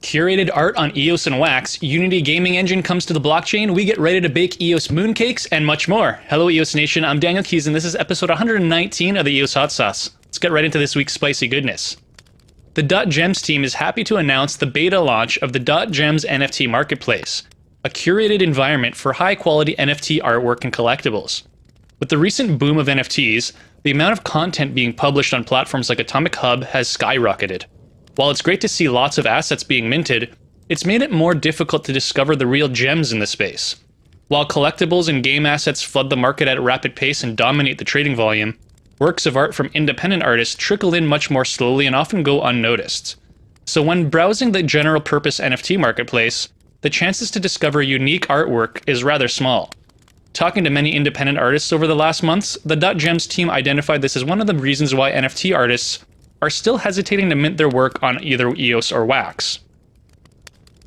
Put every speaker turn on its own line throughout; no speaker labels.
Curated art on EOS and Wax, Unity gaming engine comes to the blockchain, we get ready to bake EOS mooncakes, and much more. Hello EOS Nation, I'm Daniel Keys and this is episode 119 of the EOS Hot Sauce. Let's get right into this week's spicy goodness. The .gems team is happy to announce the beta launch of the .gems NFT marketplace, a curated environment for high-quality NFT artwork and collectibles. With the recent boom of NFTs, the amount of content being published on platforms like Atomic Hub has skyrocketed. While it's great to see lots of assets being minted, it's made it more difficult to discover the real gems in the space. While collectibles and game assets flood the market at a rapid pace and dominate the trading volume, works of art from independent artists trickle in much more slowly and often go unnoticed. So when browsing the general-purpose NFT marketplace, the chances to discover unique artwork is rather small. Talking to many independent artists over the last months, the .gems team identified this as one of the reasons why NFT artists are still hesitating to mint their work on either EOS or Wax.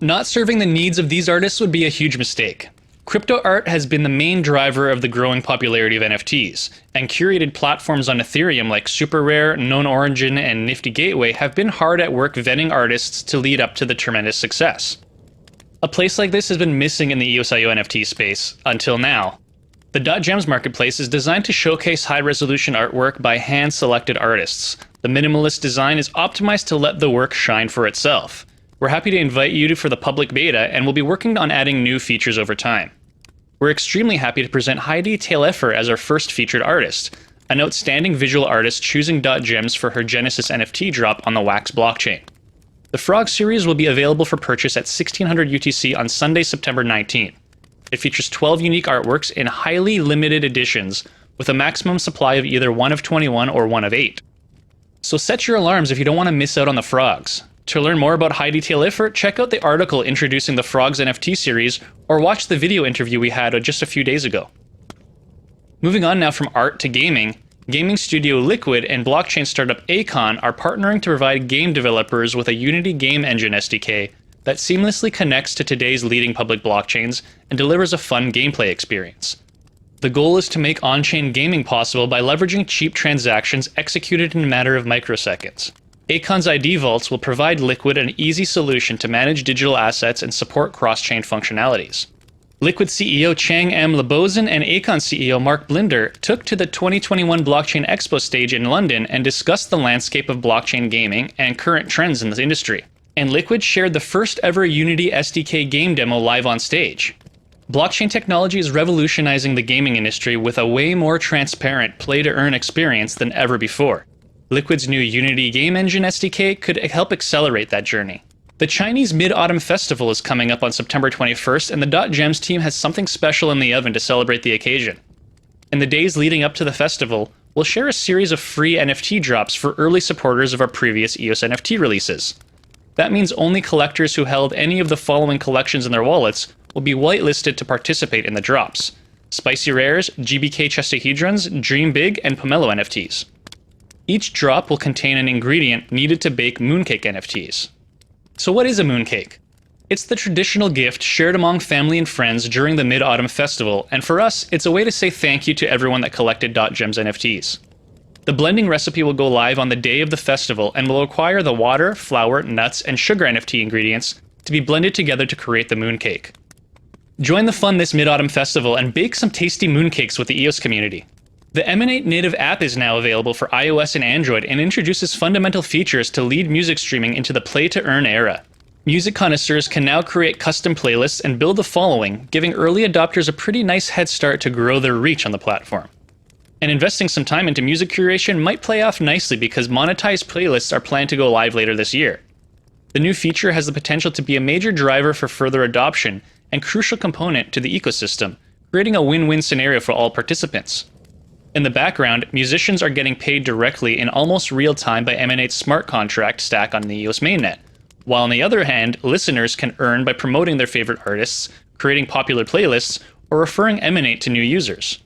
Not serving the needs of these artists would be a huge mistake. Crypto art has been the main driver of the growing popularity of NFTs, and curated platforms on Ethereum like SuperRare, Known Origin, and Nifty Gateway have been hard at work vetting artists to lead up to the tremendous success. A place like this has been missing in the EOSIO NFT space, until now. The .gems marketplace is designed to showcase high-resolution artwork by hand-selected artists. The minimalist design is optimized to let the work shine for itself. We're happy to invite you for the public beta, and we'll be working on adding new features over time. We're extremely happy to present Heidi Taillefer as our first featured artist, an outstanding visual artist choosing .gems for her Genesis NFT drop on the Wax blockchain. The Frog series will be available for purchase at 1600 UTC on Sunday, September 19th. It features 12 unique artworks in highly limited editions, with a maximum supply of either 1 of 21 or 1 of 8. So set your alarms if you don't want to miss out on the Frogs. To learn more about Heidi Taillefer, check out the article introducing the Frogs NFT series, or watch the video interview we had just a few days ago. Moving on now from art to gaming, gaming studio Liquid and blockchain startup Acon are partnering to provide game developers with a Unity game engine SDK that seamlessly connects to today's leading public blockchains and delivers a fun gameplay experience. The goal is to make on-chain gaming possible by leveraging cheap transactions executed in a matter of microseconds. Acon's ID vaults will provide Liquid an easy solution to manage digital assets and support cross-chain functionalities. Liquid CEO Chang M. Lebozen and Acon CEO Mark Blinder took to the 2021 Blockchain Expo stage in London and discussed the landscape of blockchain gaming and current trends in the industry. And Liquid shared the first ever Unity SDK game demo live on stage. Blockchain technology is revolutionizing the gaming industry with a way more transparent play-to-earn experience than ever before. Liquid's new Unity game engine SDK could help accelerate that journey. The Chinese Mid-Autumn Festival is coming up on September 21st, and the .gems team has something special in the oven to celebrate the occasion. In the days leading up to the festival, we'll share a series of free NFT drops for early supporters of our previous EOS NFT releases. That means only collectors who held any of the following collections in their wallets will be whitelisted to participate in the drops: Spicy Rares, GBK Chestahedrons, Dream Big, and Pomelo NFTs. Each drop will contain an ingredient needed to bake mooncake NFTs. So what is a mooncake? It's the traditional gift shared among family and friends during the Mid-Autumn Festival, and for us, it's a way to say thank you to everyone that collected .gems NFTs. The blending recipe will go live on the day of the festival and will require the water, flour, nuts, and sugar NFT ingredients to be blended together to create the mooncake. Join the fun this Mid-Autumn Festival and bake some tasty mooncakes with the EOS community. The Eminate native app is now available for iOS and Android and introduces fundamental features to lead music streaming into the play-to-earn era. Music connoisseurs can now create custom playlists and build a following, giving early adopters a pretty nice head start to grow their reach on the platform. And investing some time into music curation might play off nicely because monetized playlists are planned to go live later this year. The new feature has the potential to be a major driver for further adoption and crucial component to the ecosystem, creating a win-win scenario for all participants. In the background, musicians are getting paid directly in almost real time by Eminate's smart contract stack on the EOS mainnet, while on the other hand, listeners can earn by promoting their favorite artists, creating popular playlists, or referring Eminate to new users.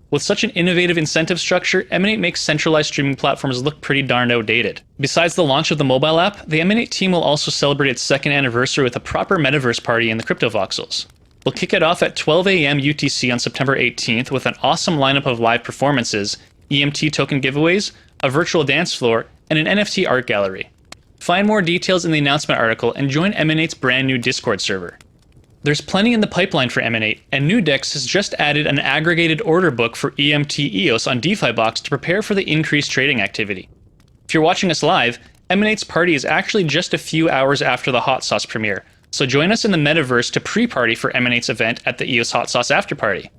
With such an innovative incentive structure, Eminate makes centralized streaming platforms look pretty darn outdated. Besides the launch of the mobile app, the Eminate team will also celebrate its second anniversary with a proper metaverse party in the crypto voxels. We'll kick it off at 12 a.m. UTC on September 18th with an awesome lineup of live performances, EMT token giveaways, a virtual dance floor, and an NFT art gallery. Find more details in the announcement article and join Eminate's brand new Discord server. There's plenty in the pipeline for Eminate, and Nudex has just added an aggregated order book for EMT EOS on DeFi Box to prepare for the increased trading activity. If you're watching us live, Eminate's party is actually just a few hours after the Hot Sauce premiere, so join us in the metaverse to pre-party for Eminate's event at the EOS Hot Sauce After Party.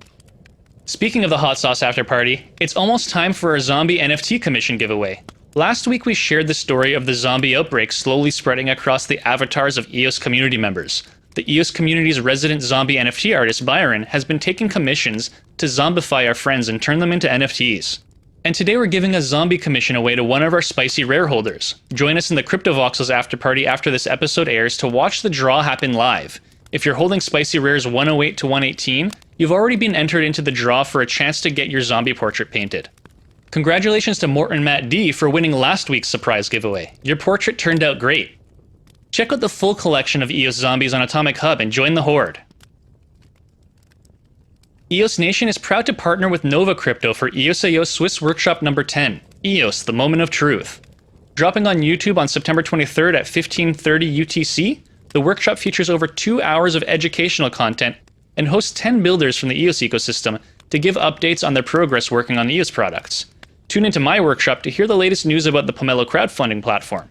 Speaking of the Hot Sauce After Party, it's almost time for our zombie NFT commission giveaway. Last week we shared the story of the zombie outbreak slowly spreading across the avatars of EOS community members. The EOS community's resident zombie NFT artist Byron has been taking commissions to zombify our friends and turn them into NFTs. And today we're giving a zombie commission away to one of our spicy rare holders. Join us in the CryptoVoxels after party after this episode airs to watch the draw happen live. If you're holding spicy rares 108 to 118, you've already been entered into the draw for a chance to get your zombie portrait painted. Congratulations to Morton Matt D for winning last week's surprise giveaway. Your portrait turned out great. Check out the full collection of EOS zombies on Atomic Hub and join the horde. EOS Nation is proud to partner with Nova Crypto for EOSIO Swiss Workshop number 10, EOS, the Moment of Truth. Dropping on YouTube on September 23rd at 15:30 UTC, the workshop features over 2 hours of educational content and hosts 10 builders from the EOS ecosystem to give updates on their progress working on EOS products. Tune into my workshop to hear the latest news about the Pomelo crowdfunding platform.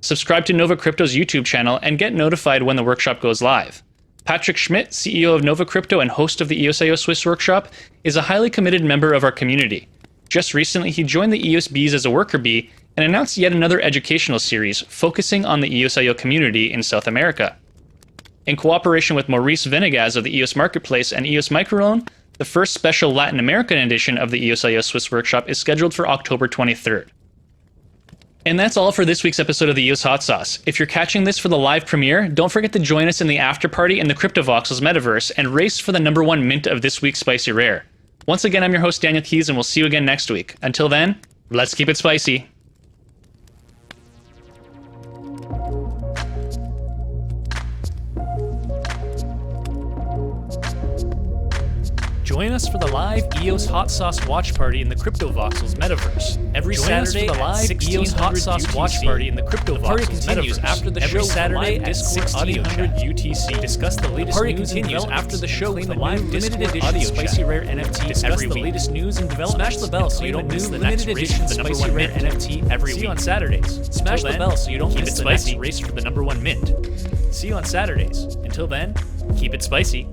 Subscribe to Nova Crypto's YouTube channel and get notified when the workshop goes live. Patrick Schmidt, CEO of Nova Crypto and host of the EOSIO Swiss Workshop, is a highly committed member of our community. Just recently, he joined the EOS Bees as a worker bee and announced yet another educational series focusing on the EOSIO community in South America. In cooperation with Maurice Venegas of the EOS Marketplace and EOS Microloan, the first special Latin American edition of the EOSIO Swiss Workshop is scheduled for October 23rd. And that's all for this week's episode of the EOS Hot Sauce. If you're catching this for the live premiere, don't forget to join us in the after party in the CryptoVoxels metaverse and race for the number 1 mint of this week's Spicy Rare. Once again, I'm your host Daniel Keys, and we'll see you again next week. Until then, let's keep it spicy. Join us for the live EOS Hot Sauce watch party in the CryptoVoxels metaverse. Every Saturday for the live EOS Hot Sauce watch party in the CryptoVoxels metaverse. After the show Saturday at 1600 UTC. Discuss the latest party news continues after the show with the live limited edition Spicy Rare NFT. Discuss the latest news and developments. Smash the bell so you don't miss the next race for the number 1 mint NFT every week. See you on Saturdays. Smash the bell so you don't miss the next race for the number 1 mint. See you on Saturdays. Until then, keep it spicy.